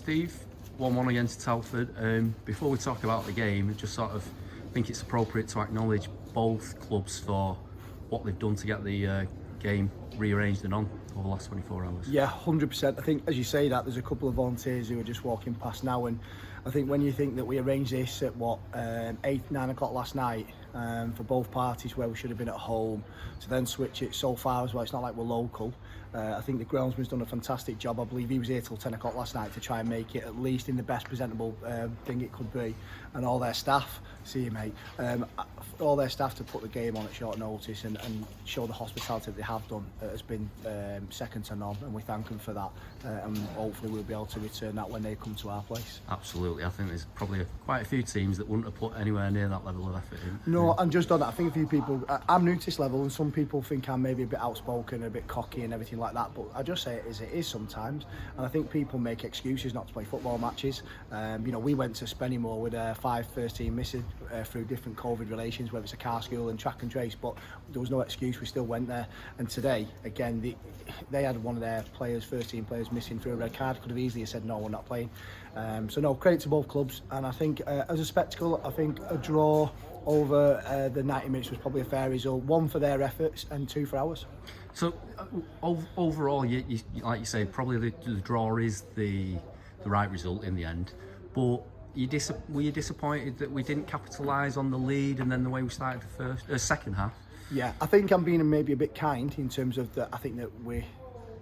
Steve, 1-1 against Telford. Before we talk about the game, I just sort of think it's appropriate to acknowledge both clubs for what they've done to get the game rearranged and on over the last 24 hours. Yeah, 100%. I think, as you say that, there's a couple of volunteers who are just walking past now, and I think when you think that we arranged this at 8, 9 o'clock last night for both parties, where we should have been at home, to then switch it so far as well, it's not like we're local. I think the groundsman's done a fantastic job. I believe he was here till 10 o'clock last night to try and make it at least in the best presentable thing it could be, and all their staff, see you mate, all their staff to put the game on at short notice and show the hospitality that they have done has been second to none, and we thank them for that, and hopefully we'll be able to return that when they come to our place. Absolutely, I think there's probably quite a few teams that wouldn't have put anywhere near that level of effort in. No, and just on that, I think a few people, I'm new to this level, and some people think I'm maybe a bit outspoken, a bit cocky and everything like that, but I just say it is sometimes, and I think people make excuses not to play football matches. We went to Spennymoor with 5 first team missing through different COVID relations, whether it's a car school and track and trace, but there was no excuse, we still went there. And today, again, they had one of their players, first team players, missing through a red card. Could have easily said no, we're not playing. So no, credit to both clubs, and I think as a spectacle, I think a draw over the 90 minutes was probably a fair result. 1 for their efforts and 2 for ours. So overall, you like you say, probably the draw is the right result in the end, but were you disappointed that we didn't capitalise on the lead and then the way we started the second half? Yeah, I think I'm being maybe a bit kind in terms of that. I think that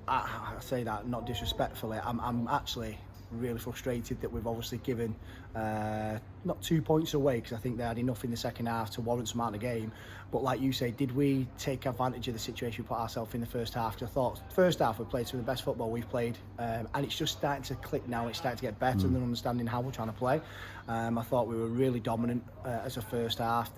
I say that not disrespectfully, I'm actually really frustrated that we've obviously given not 2 points away, because I think they had enough in the second half to warrant some out of the game. But like you say, did we take advantage of the situation we put ourselves in the first half? Because I thought first half we played some of the best football we've played, and it's just starting to click now. It's starting to get better than understanding how we're trying to play. I thought we were really dominant as a first half.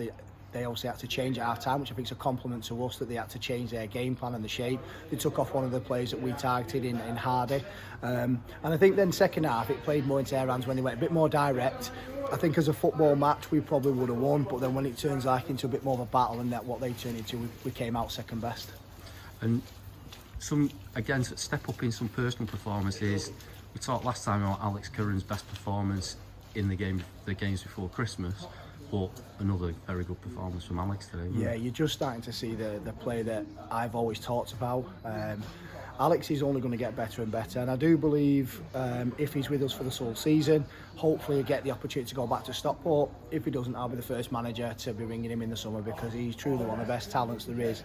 They obviously had to change at half time, which I think is a compliment to us, that they had to change their game plan and the shape. They took off one of the players that we targeted in Hardy. And I think then second half it played more into their hands when they went a bit more direct. I think as a football match we probably would have won, but then when it turns like into a bit more of a battle and that what they turned into, we came out second best. And again, step up in some personal performances. We talked last time about Alex Curran's best performance in the games before Christmas. But another very good performance from Alex today. Yeah, you're just starting to see the play that I've always talked about. Alex is only going to get better and better, and I do believe if he's with us for the whole season, hopefully he'll get the opportunity to go back to Stockport. If he doesn't, I'll be the first manager to be ringing him in the summer, because he's truly one of the best talents there is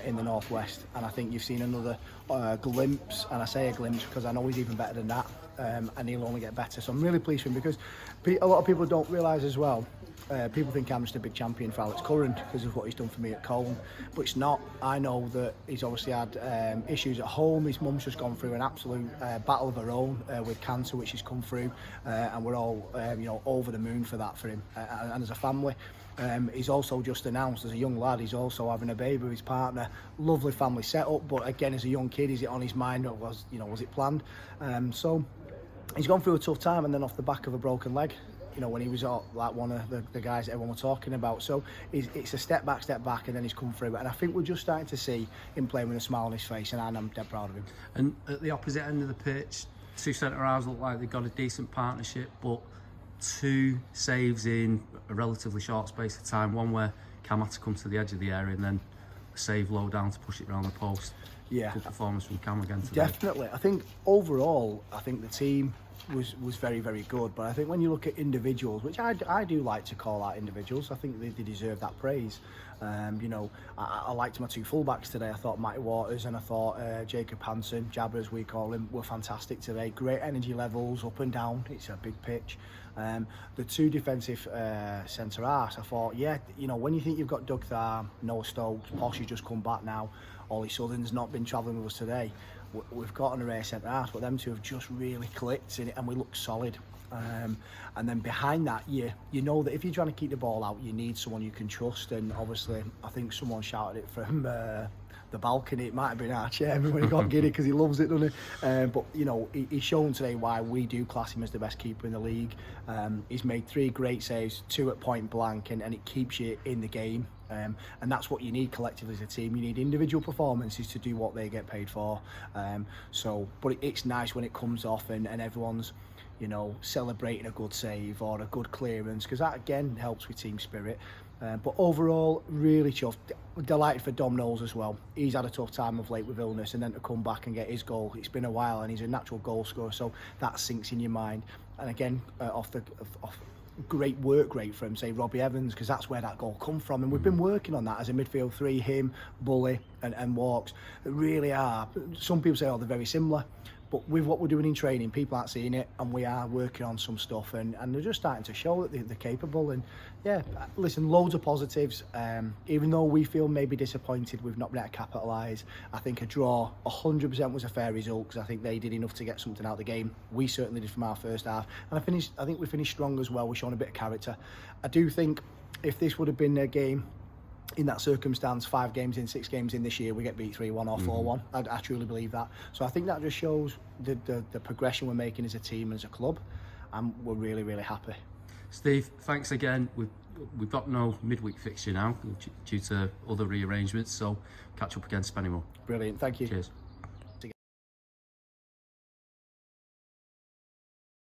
in the Northwest. And I think you've seen another glimpse, and I say a glimpse because I know he's even better than that, and he'll only get better. So I'm really pleased for him, because a lot of people don't realise as well, people think I'm just a big champion for Alex Curran because of what he's done for me at Colne, but it's not. I know that he's obviously had issues at home. His mum's just gone through an absolute battle of her own with cancer, which he's come through, and we're all over the moon for that for him, and as a family. He's also just announced, as a young lad, he's also having a baby with his partner. Lovely family setup, but again, as a young kid, is it on his mind, or was it planned? So he's gone through a tough time, and then off the back of a broken leg, when he was like one of the guys that everyone were talking about. So it's a step back, and then he's come through it. And I think we're just starting to see him playing with a smile on his face, and I'm dead proud of him. And at the opposite end of the pitch, 2 centre-halves look like they've got a decent partnership, but 2 saves in a relatively short space of time. One where Cam had to come to the edge of the area, and then a save low down to push it round the post. Yeah, good performance from Cam again today. Definitely. I think overall, the team was very, very good. But I think when you look at individuals, which I do like to call out individuals, I think they deserve that praise. I liked my 2 fullbacks today. I thought Matty Waters and I thought Jacob Hansen, Jabba as we call him, were fantastic today. Great energy levels, up and down. It's a big pitch. The 2 defensive centre-halves, I thought, when you think you've got Doug Tharm, Noah Stokes, Posh who's just come back now, Ollie Southern's not been travelling with us today, we've got an array centre-halves, but them 2 have just really clicked in it, and we look solid. And then behind that, you know that if you're trying to keep the ball out, you need someone you can trust. And obviously, I think someone shouted it from the balcony. It might have been our chairman when he got giddy, because he loves it, doesn't he? But he's shown today why we do class him as the best keeper in the league. He's made 3 great saves, 2 at point blank, and it keeps you in the game. And that's what you need collectively as a team. You need individual performances to do what they get paid for. But it's nice when it comes off and everyone's you know, celebrating a good save or a good clearance, because that again helps with team spirit. But overall, really chuffed. Delighted for Dom Knowles as well. He's had a tough time of late with illness, and then to come back and get his goal, it's been a while, and he's a natural goal scorer, so that sinks in your mind. And again, off great work rate from, say, Robbie Evans, because that's where that goal come from, and we've been working on that as a midfield three, him, Bully and Walks. They really are. Some people say, oh, they're very similar, but with what we're doing in training, people aren't seeing it, and we are working on some stuff, and they're just starting to show that they're capable. And yeah, listen, loads of positives. Even though we feel maybe disappointed we've not been able to capitalise, I think a draw 100% was a fair result, because I think they did enough to get something out of the game. We certainly did from our first half, and I think we finished strong as well. We're showing a bit of character. I do think if this would have been a game in that circumstance, 5 games in, 6 games in this year, we get beat 3-1 or 4-1. I truly believe that. So I think that just shows the progression we're making as a team and as a club, and we're really, really happy. Steve, thanks again. We've got no midweek fixture now due to other rearrangements, so catch up again, Spennymoor. Brilliant, thank you. Cheers.